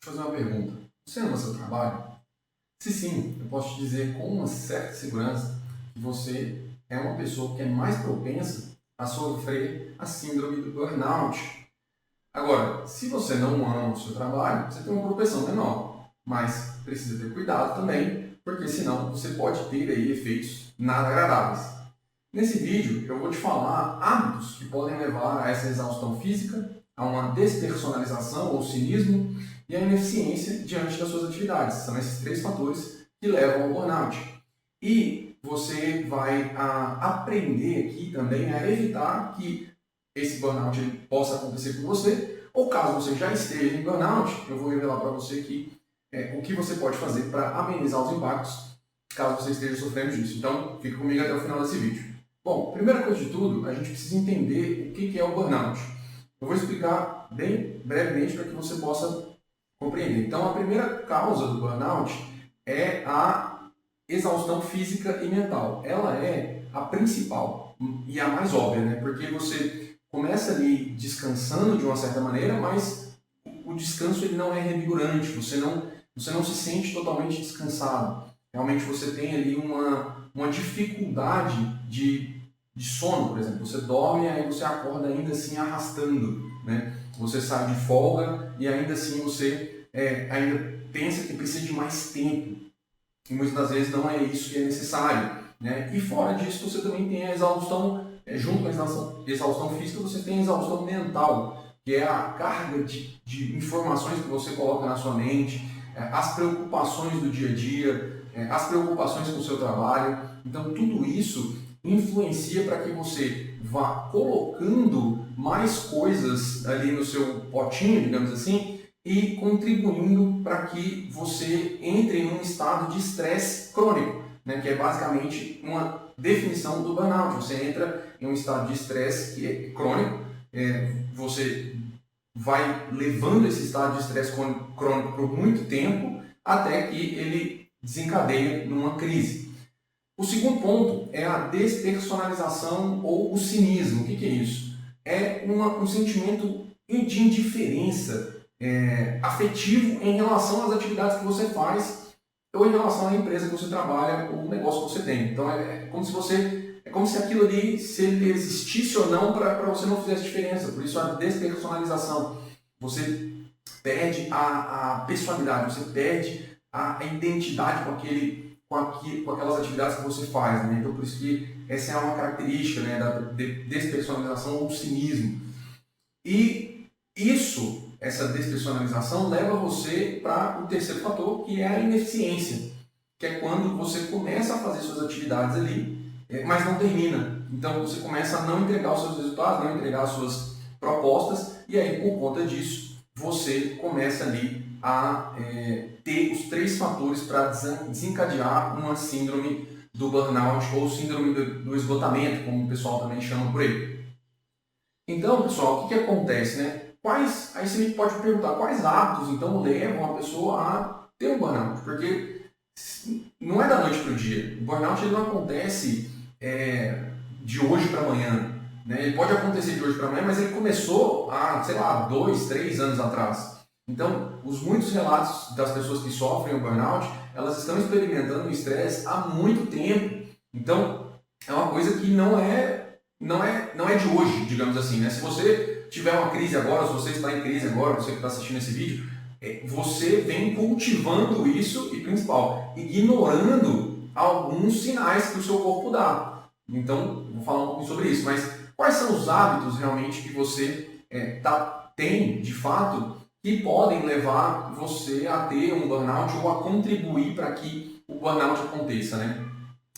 Fazer uma pergunta. Você ama seu trabalho? Se sim, eu posso te dizer com uma certa segurança que você é uma pessoa que é mais propensa a sofrer a síndrome do burnout. Agora, se você não ama o seu trabalho, você tem uma propensão menor, mas precisa ter cuidado também, porque senão você pode ter aí efeitos nada agradáveis. Nesse vídeo eu vou te falar hábitos que podem levar a essa exaustão física, a uma despersonalização ou cinismo e a ineficiência diante das suas atividades. São esses três fatores que levam ao burnout. E você vai aprender aqui também a evitar que esse burnout possa acontecer com você, ou caso você já esteja em burnout, eu vou revelar para você aqui o que você pode fazer para amenizar os impactos caso você esteja sofrendo disso. Então, fica comigo até o final desse vídeo. Bom, primeira coisa de tudo, a gente precisa entender o que é o burnout. Eu vou explicar bem brevemente para que você possa compreender. Então, a primeira causa do burnout é a exaustão física e mental. Ela é a principal e a mais óbvia, né? Porque você começa ali descansando de uma certa maneira, mas o descanso ele não é revigorante, você não se sente totalmente descansado. Realmente você tem ali uma dificuldade de sono, por exemplo. Você dorme e aí você acorda ainda assim arrastando, né? Você sai de folga e ainda assim você ainda pensa que precisa de mais tempo. E muitas das vezes não é isso que é necessário, né? E fora disso você também tem a exaustão, junto com a exaustão física, você tem a exaustão mental, que é a carga de informações que você coloca na sua mente, as preocupações do dia a dia, as preocupações com o seu trabalho. Então tudo isso influencia para que você vá colocando mais coisas ali no seu potinho, digamos assim, e contribuindo para que você entre em um estado de estresse crônico, né, que é basicamente uma definição do burnout. Você entra em um estado de estresse que é crônico, você vai levando esse estado de estresse crônico por muito tempo até que ele desencadeia numa crise. O segundo ponto é a despersonalização ou o cinismo. O que é isso? É um sentimento de indiferença afetivo em relação às atividades que você faz ou em relação à empresa que você trabalha ou o negócio que você tem. Então é como se aquilo ali, se ele existisse ou não, para você não fizesse diferença. Por isso a despersonalização. Você perde a personalidade, você perde a identidade com aquelas atividades que você faz, né? Então por isso que essa é uma característica, né, da despersonalização ou cinismo. E essa despersonalização leva você para o terceiro fator, que é a ineficiência, que é quando você começa a fazer suas atividades ali, mas não termina. Então você começa a não entregar os seus resultados, não entregar as suas propostas, e aí por conta disso você começa ali a ter os três fatores para desencadear uma síndrome do burnout ou síndrome do esgotamento, como o pessoal também chama por aí. Então, pessoal, o que acontece, né? Aí você pode perguntar, quais hábitos então levam a pessoa a ter um burnout? Porque não é da noite para o dia. O burnout ele não acontece de hoje para amanhã. Né? Ele pode acontecer de hoje para amanhã, mas ele começou há, sei lá, 2, 3 anos atrás. Então, os muitos relatos das pessoas que sofrem o burnout, elas estão experimentando o estresse há muito tempo. Então, é uma coisa que não é de hoje, digamos assim, né? Se você tiver uma crise agora, se você está em crise agora, você que está assistindo esse vídeo, você vem cultivando isso e, principal, ignorando alguns sinais que o seu corpo dá. Então, vou falar um pouquinho sobre isso, mas quais são os hábitos realmente que você tem, de fato, que podem levar você a ter um burnout ou a contribuir para que o burnout aconteça, né?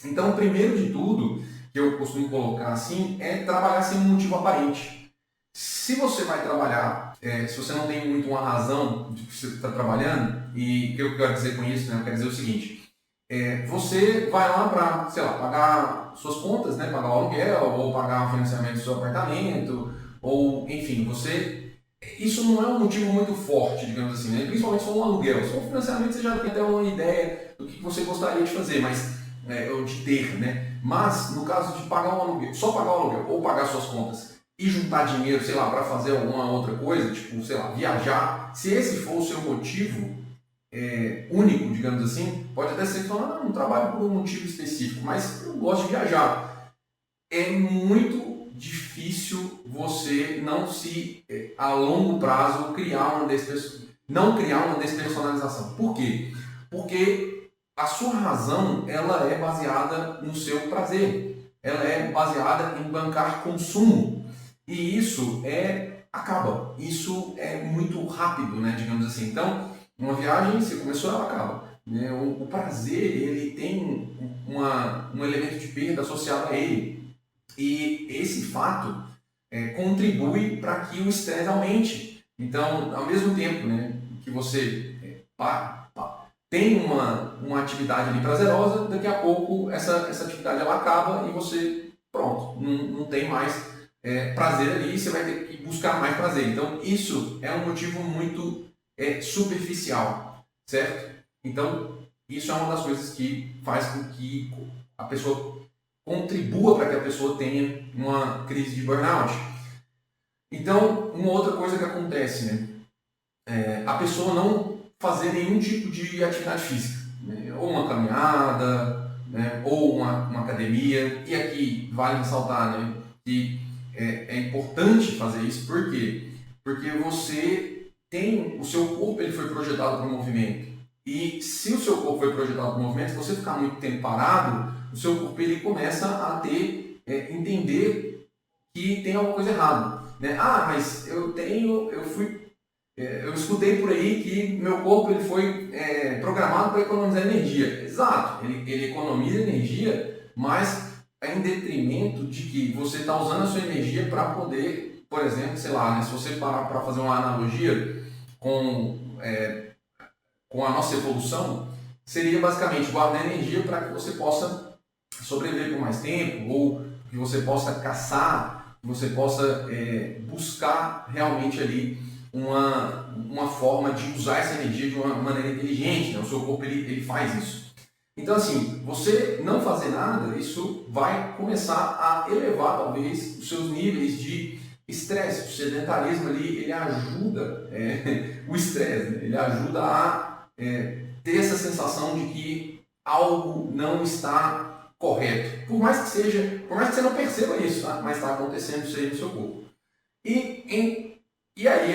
Então, primeiro de tudo, que eu costumo colocar assim, é trabalhar sem um motivo aparente. Se você vai trabalhar, se você não tem muito uma razão de que você está trabalhando, e o que eu quero dizer com isso, né? Eu quero dizer o seguinte, você vai lá para, sei lá, pagar suas contas, né? Pagar o aluguel, ou pagar o financiamento do seu apartamento, ou enfim, isso não é um motivo muito forte, digamos assim, né? Principalmente só um aluguel. Só um financiamento você já tem até uma ideia do que você gostaria de fazer, mas ou de ter, né? Mas no caso de pagar um aluguel, só pagar o aluguel ou pagar suas contas e juntar dinheiro, sei lá, para fazer alguma outra coisa, tipo, sei lá, viajar, se esse for o seu motivo único, digamos assim, pode até ser que não trabalho por um motivo específico, mas eu gosto de viajar. É muito difícil você não se, a longo prazo, não criar uma despersonalização. Por quê? Porque a sua razão, ela é baseada no seu prazer. Ela é baseada em bancar consumo. E isso acaba. Isso é muito rápido, né, digamos assim. Então, uma viagem, você começou, ela acaba. Né? O prazer, ele tem um elemento de perda associado a ele. E esse fato contribui para que o estresse aumente. Então, ao mesmo tempo, né, que você tem uma atividade ali prazerosa, daqui a pouco essa atividade ela acaba e você, pronto, não tem mais prazer ali, você vai ter que buscar mais prazer. Então, isso é um motivo muito superficial, certo? Então, isso é uma das coisas que faz com que a pessoa contribua para que a pessoa tenha uma crise de burnout. Então, uma outra coisa que acontece, né? A pessoa não fazer nenhum tipo de atividade física, né? Ou uma caminhada, né? Ou uma academia. E aqui vale ressaltar, né, que é importante fazer isso, por quê? Porque você tem, o seu corpo ele foi projetado para o movimento. E se o seu corpo foi projetado para o movimento, se você ficar muito tempo parado, o seu corpo ele começa a entender que tem alguma coisa errada. Né? Ah, mas eu escutei por aí que meu corpo ele foi programado para economizar energia. Exato, ele economiza energia, mas em detrimento de que você está usando a sua energia para poder, por exemplo, sei lá, né, se você parar para fazer uma analogia com a nossa evolução, seria basicamente guardar energia para que você possa sobreviver por mais tempo, ou que você possa caçar, que você possa buscar realmente ali uma forma de usar essa energia de uma maneira inteligente. Né? O seu corpo ele faz isso. Então, assim, você não fazer nada, isso vai começar a elevar talvez os seus níveis de estresse. O sedentarismo ali, ele ajuda o estresse, né? Ele ajuda a ter essa sensação de que algo não está correto. Por mais que você não perceba isso, tá? Mas está acontecendo isso aí no seu corpo. E aí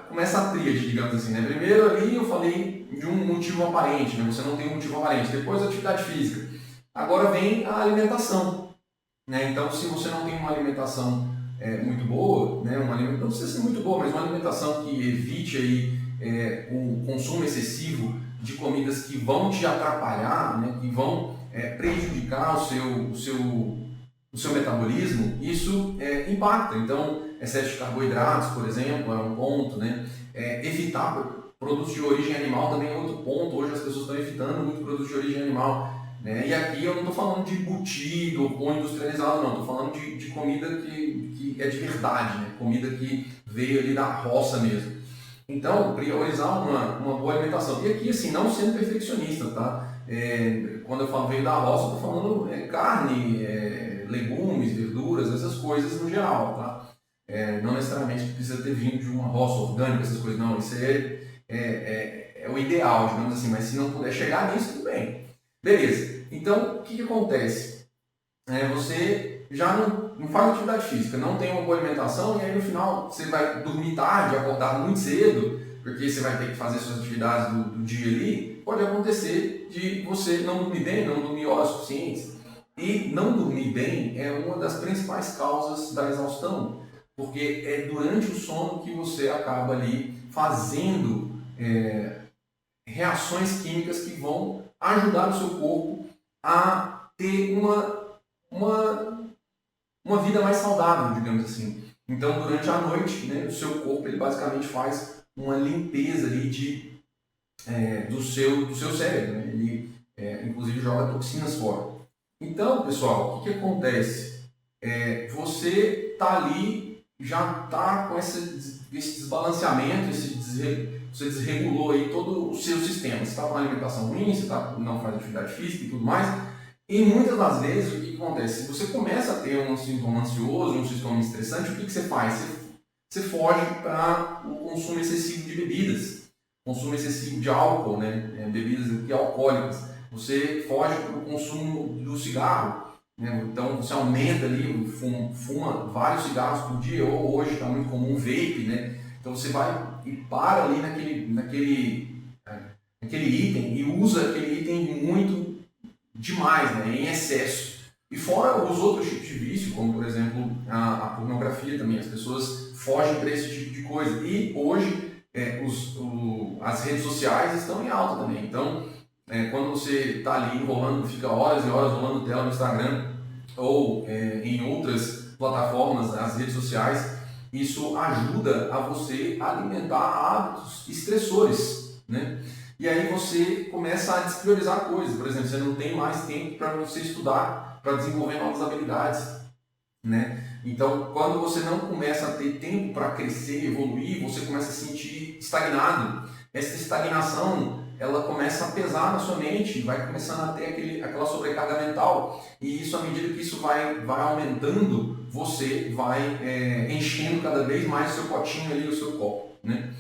começa a tríade, digamos assim, né? Primeiro ali eu falei de um motivo aparente, né? Você não tem um motivo aparente. Depois a atividade física. Agora vem a alimentação, né? Então, se você não tem uma alimentação muito boa, né? Não precisa ser muito boa, mas uma alimentação que evite aí o consumo excessivo de comidas que vão te atrapalhar, né? Que vão prejudicar o seu metabolismo, isso impacta. Então, excesso de carboidratos, por exemplo, é um ponto, né? Evitar produtos de origem animal também é outro ponto. Hoje as pessoas estão evitando muito produtos de origem animal. Né? E aqui eu não estou falando de embutido ou industrializado, não. Estou falando de comida que é de verdade, né? Comida que veio ali da roça mesmo. Então, priorizar uma boa alimentação. E aqui, assim, não sendo perfeccionista, tá? Quando eu falo veio da roça, eu estou falando carne, legumes, verduras, essas coisas no geral, tá? Não necessariamente precisa ter vindo de uma roça orgânica, essas coisas, não. Isso é o ideal, digamos assim, mas se não puder chegar nisso, tudo bem. Beleza. Então, o que acontece? Você já não faz atividade física, não tem uma boa alimentação, e aí no final você vai dormir tarde, acordar muito cedo, porque você vai ter que fazer suas atividades do dia ali. Pode acontecer de você não dormir bem, não dormir horas suficientes. E não dormir bem é uma das principais causas da exaustão, porque é durante o sono que você acaba ali fazendo reações químicas que vão ajudar o seu corpo a ter uma vida mais saudável, digamos assim. Então, durante a noite, né, o seu corpo ele basicamente faz uma limpeza ali do seu cérebro. Né? Ele, inclusive, joga toxinas fora. Então, pessoal, o que acontece? Você está ali, já está com esse desbalanceamento, você desregulou aí todo o seu sistema. Você está com uma alimentação ruim, você não faz atividade física e tudo mais. E muitas das vezes, o que acontece? Se você começa a ter um sintoma ansioso, um sintoma estressante, o que você faz? Você foge para o consumo excessivo de bebidas, consumo excessivo de álcool, né? Bebidas alcoólicas. Você foge para o consumo do cigarro, né? Então você aumenta ali, fuma vários cigarros por dia, ou hoje está muito comum o vape, né? Então você vai e para ali naquele item e usa aquele item muito demais, né? Em excesso. E fora os outros tipos de vício, como por exemplo a pornografia também, as pessoas fogem para esse tipo de coisa. E hoje as redes sociais estão em alta também. Então, quando você está ali enrolando, fica horas e horas rolando tela no Instagram ou em outras plataformas, as redes sociais, isso ajuda a você alimentar hábitos estressores, né? E aí você começa a despriorizar coisas. Por exemplo, você não tem mais tempo para você estudar, para desenvolver novas habilidades, né? Então, quando você não começa a ter tempo para crescer, evoluir, você começa a se sentir estagnado. Essa estagnação, ela começa a pesar na sua mente, vai começando a ter aquela sobrecarga mental. E isso, à medida que isso vai aumentando, você vai enchendo cada vez mais o seu potinho ali, o seu copo, né?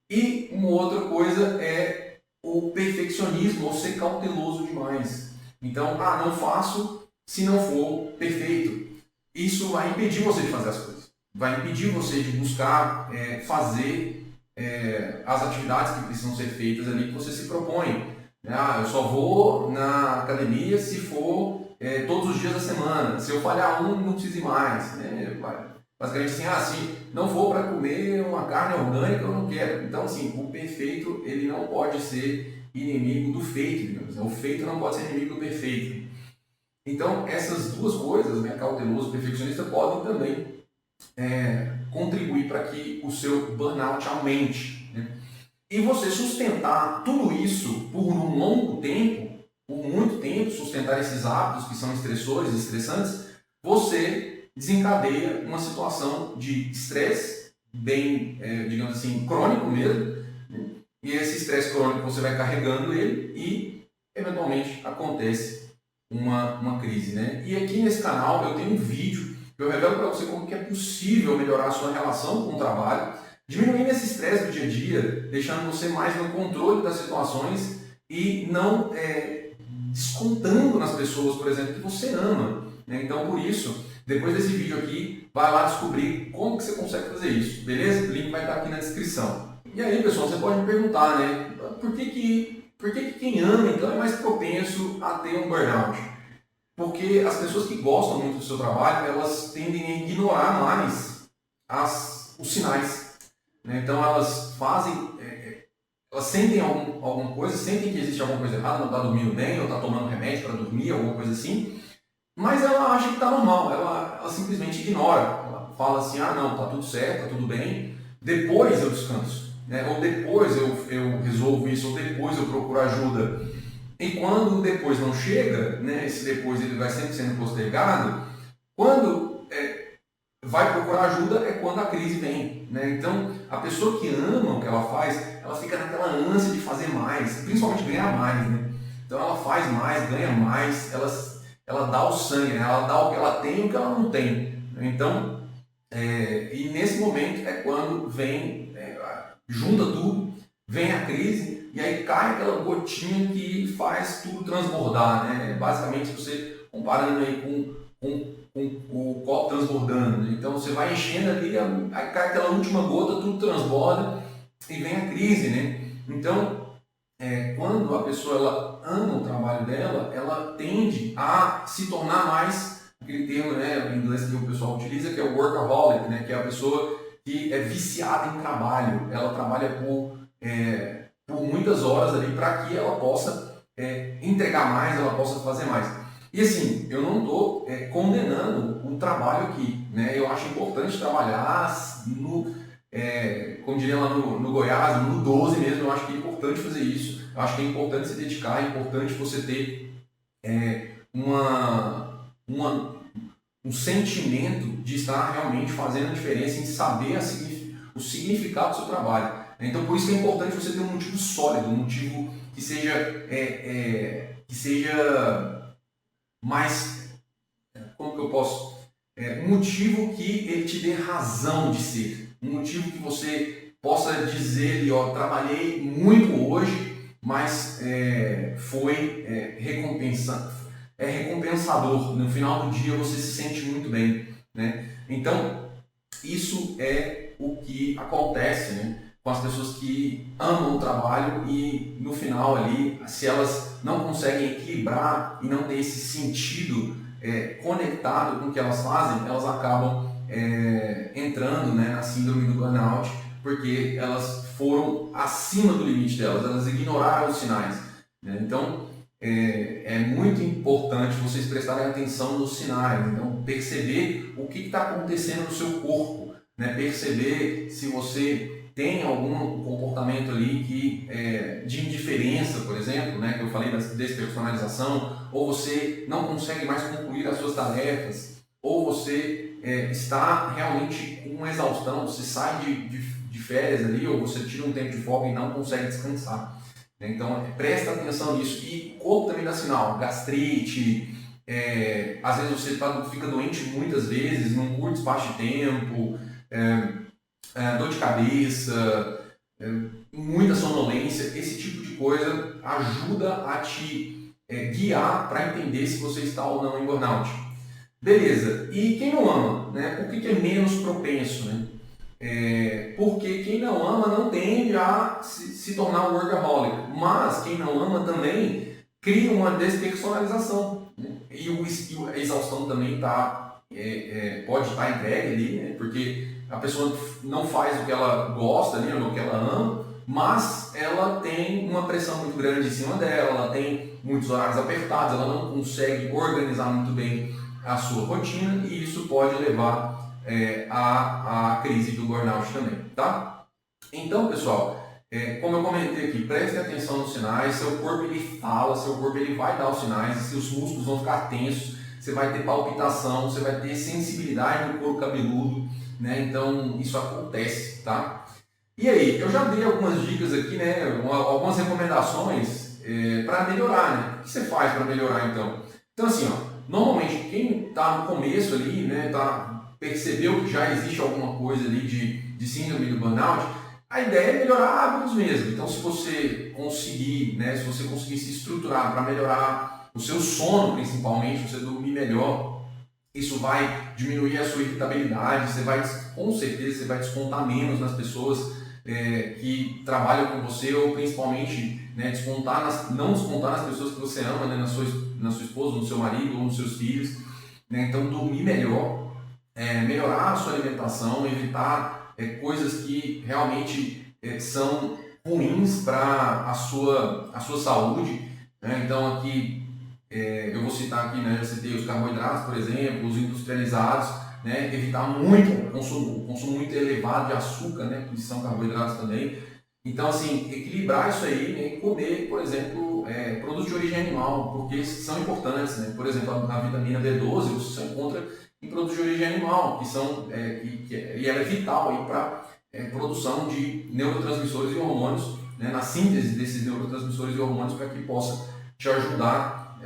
E uma outra coisa é o perfeccionismo, ou ser cauteloso demais. Então, não faço se não for perfeito. Isso vai impedir você de fazer as coisas. Vai impedir você de buscar fazer as atividades que precisam ser feitas ali que você se propõe. Eu só vou na academia se for todos os dias da semana. Se eu falhar não preciso ir mais. Né? Basicamente assim, se não for para comer uma carne orgânica, eu não quero. Então, assim, o perfeito ele não pode ser inimigo do feito, digamos. O feito não pode ser inimigo do perfeito. Então, essas duas coisas, né, cauteloso e perfeccionista, podem também contribuir para que o seu burnout aumente. Né? E você sustentar tudo isso por um longo tempo, por muito tempo, sustentar esses hábitos que são estressores, estressantes, você desencadeia uma situação de estresse, bem, digamos assim, crônico mesmo, né? E esse estresse crônico você vai carregando ele e, eventualmente, acontece uma crise, né? E aqui nesse canal eu tenho um vídeo que eu revelo para você como que é possível melhorar a sua relação com o trabalho, diminuindo esse estresse do dia a dia, deixando você mais no controle das situações e não descontando nas pessoas, por exemplo, que você ama, né? Então, por isso, depois desse vídeo aqui, vai lá descobrir como que você consegue fazer isso, beleza? O link vai estar aqui na descrição. E aí, pessoal, você pode me perguntar, né? Por que quem ama, então, é mais propenso a ter um burnout? Porque as pessoas que gostam muito do seu trabalho, elas tendem a ignorar mais os sinais, né? Então, elas elas sentem alguma coisa, sentem que existe alguma coisa errada, não está dormindo bem, ou está tomando remédio para dormir, alguma coisa assim, mas ela acha que está normal, ela simplesmente ignora. Ela fala assim, não, está tudo certo, está tudo bem, depois eu descanso, né? Ou depois eu resolvo isso, ou depois eu procuro ajuda. E quando o depois não chega, né, esse depois ele vai sempre sendo postergado, quando vai procurar ajuda é quando a crise vem, né? Então, a pessoa que ama o que ela faz, ela fica naquela ânsia de fazer mais, principalmente ganhar mais, né? Então, ela faz mais, ganha mais, ela dá o sangue, né? Ela dá o que ela tem e o que ela não tem. Então, e nesse momento é quando vem, junta tudo, vem a crise e aí cai aquela gotinha que faz tudo transbordar, né? Basicamente, você comparando aí com o copo transbordando, né? Então você vai enchendo ali, aí cai aquela última gota, tudo transborda e vem a crise, né? Então, quando a pessoa ela ama o trabalho dela, ela tende a se tornar mais, aquele termo, né, em inglês que o pessoal utiliza, que é o workaholic, né? Que é a pessoa que é viciada em trabalho. Ela trabalha por muitas horas ali para que ela possa entregar mais, ela possa fazer mais. E assim, eu não estou condenando o trabalho aqui, né? Eu acho importante trabalhar como diria lá no Goiás, no 12 mesmo, eu acho que é importante fazer isso. Eu acho que é importante se dedicar, é importante você ter um sentimento de estar realmente fazendo a diferença, em saber o significado do seu trabalho. Então, por isso que é importante você ter um motivo sólido, um motivo que seja mais, como que eu posso, um motivo que ele te dê razão de ser, um motivo que você possa dizer ali, ó, trabalhei muito hoje, mas foi recompensador. No final do dia você se sente muito bem, né? Então isso é o que acontece, né, com as pessoas que amam o trabalho e no final ali, se elas não conseguem equilibrar e não ter esse sentido conectado com o que elas fazem, elas acabam entrando, né, na síndrome do burnout, porque elas foram acima do limite delas, elas ignoraram os sinais, né? Então é muito importante vocês prestarem atenção nos sinais, então perceber o que está acontecendo no seu corpo, né? Perceber se você tem algum comportamento ali que de indiferença, por exemplo, né? Que eu falei da despersonalização, ou você não consegue mais concluir as suas tarefas, ou você está realmente com exaustão, você sai de férias ali, ou você tira um tempo de folga e não consegue descansar. Então, presta atenção nisso. E o corpo também dá sinal, gastrite, às vezes você fica doente muitas vezes, num curto espaço de tempo, dor de cabeça, muita sonolência, esse tipo de coisa ajuda a te guiar para entender se você está ou não em burnout. Beleza, e quem não ama, né? Por que é menos propenso, né? Porque quem não ama não tende a se tornar um workaholic, mas quem não ama também cria uma despersonalização, né? E a exaustão também pode estar entregue ali, né? Porque a pessoa não faz o que ela gosta ali, ou o que ela ama, mas ela tem uma pressão muito grande em cima dela, ela tem muitos horários apertados, ela não consegue organizar muito bem a sua rotina e isso pode levar a crise do burnout também, tá? Então, pessoal, como eu comentei aqui, preste atenção nos sinais, seu corpo ele fala, seu corpo ele vai dar os sinais, seus músculos vão ficar tensos, você vai ter palpitação, você vai ter sensibilidade no couro cabeludo, né? Então, isso acontece, tá? E aí, eu já dei algumas dicas aqui, né? Algumas recomendações para melhorar, né? O que você faz para melhorar, então? Então, assim, ó, normalmente quem está no começo ali, né, percebeu que já existe alguma coisa ali de síndrome do burnout, a ideia é melhorar hábitos mesmo. Então, se você conseguir, né, se você conseguir se estruturar para melhorar o seu sono, principalmente, você dormir melhor, isso vai diminuir a sua irritabilidade, com certeza, você vai descontar menos nas pessoas que trabalham com você, ou principalmente, né, não descontar nas pessoas que você ama, né, na sua esposa, no seu marido ou nos seus filhos, né? Então, dormir melhor, melhorar a sua alimentação, evitar coisas que realmente são ruins para a sua saúde, né? Então aqui eu vou citar aqui, né, eu citei os carboidratos, por exemplo, os industrializados, né? Evitar muito o consumo muito elevado de açúcar, né, que são carboidratos também. Então, assim, equilibrar isso aí, né, e comer, por exemplo, produtos de origem animal, porque são importantes, né? Por exemplo, a vitamina B12 você só encontra em produtos de origem animal, e ela é vital para produção de neurotransmissores e hormônios, né, na síntese desses neurotransmissores e hormônios, para que possa te ajudar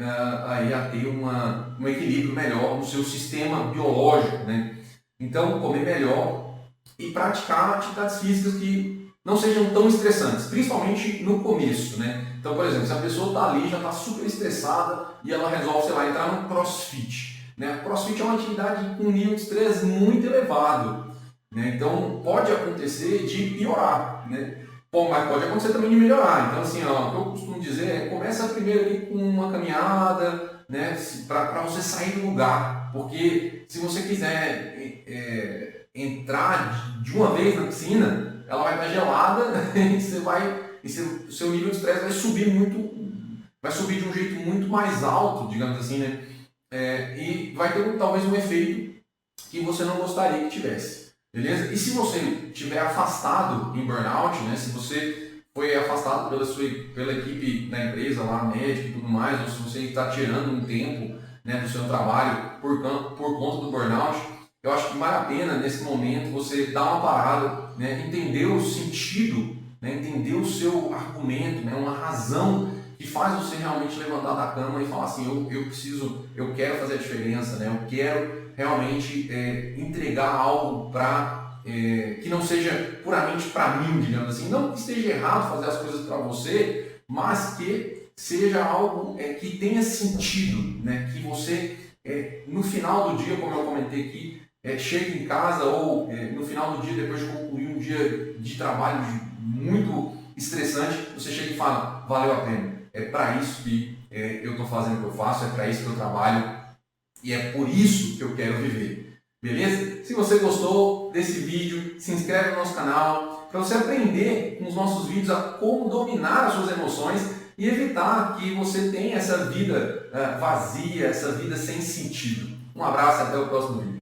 aí a ter um equilíbrio melhor no seu sistema biológico, né? Então, comer melhor e praticar atividades físicas que não sejam tão estressantes, principalmente no começo, né? Então, por exemplo, se a pessoa está ali, já está super estressada e ela resolve, sei lá, entrar no CrossFit, né? O CrossFit é uma atividade com um nível de estresse muito elevado, né? Então, pode acontecer de piorar, né? Bom, mas pode acontecer também de melhorar. Então, assim, ó, o que eu costumo dizer é começa primeiro ali com uma caminhada, né? Para você sair do lugar, porque se você quiser entrar de uma vez na piscina, ela vai estar gelada e o seu nível de estresse vai subir de um jeito muito mais alto, digamos assim, né? E vai ter talvez um efeito que você não gostaria que tivesse, beleza? E se você estiver afastado em burnout, né? Se você foi afastado pela equipe da empresa, lá, médico e tudo mais, ou se você está tirando um tempo, né, do seu trabalho por conta do burnout, eu acho que vale a pena, nesse momento, você dar uma parada, né, entender o sentido, né, entender o seu argumento, né, uma razão que faz você realmente levantar da cama e falar assim, eu quero fazer a diferença, né? Eu quero realmente entregar algo que não seja puramente para mim, digamos assim. Não que esteja errado fazer as coisas para você, mas que seja algo que tenha sentido, né? Que você, no final do dia, como eu comentei aqui, chegue em casa ou no final do dia, depois de concluir um dia de trabalho muito estressante, você chega e fala, valeu a pena. É para isso que eu estou fazendo o que eu faço, é para isso que eu trabalho e é por isso que eu quero viver. Beleza? Se você gostou desse vídeo, se inscreve no nosso canal para você aprender com os nossos vídeos a como dominar as suas emoções e evitar que você tenha essa vida vazia, essa vida sem sentido. Um abraço e até o próximo vídeo.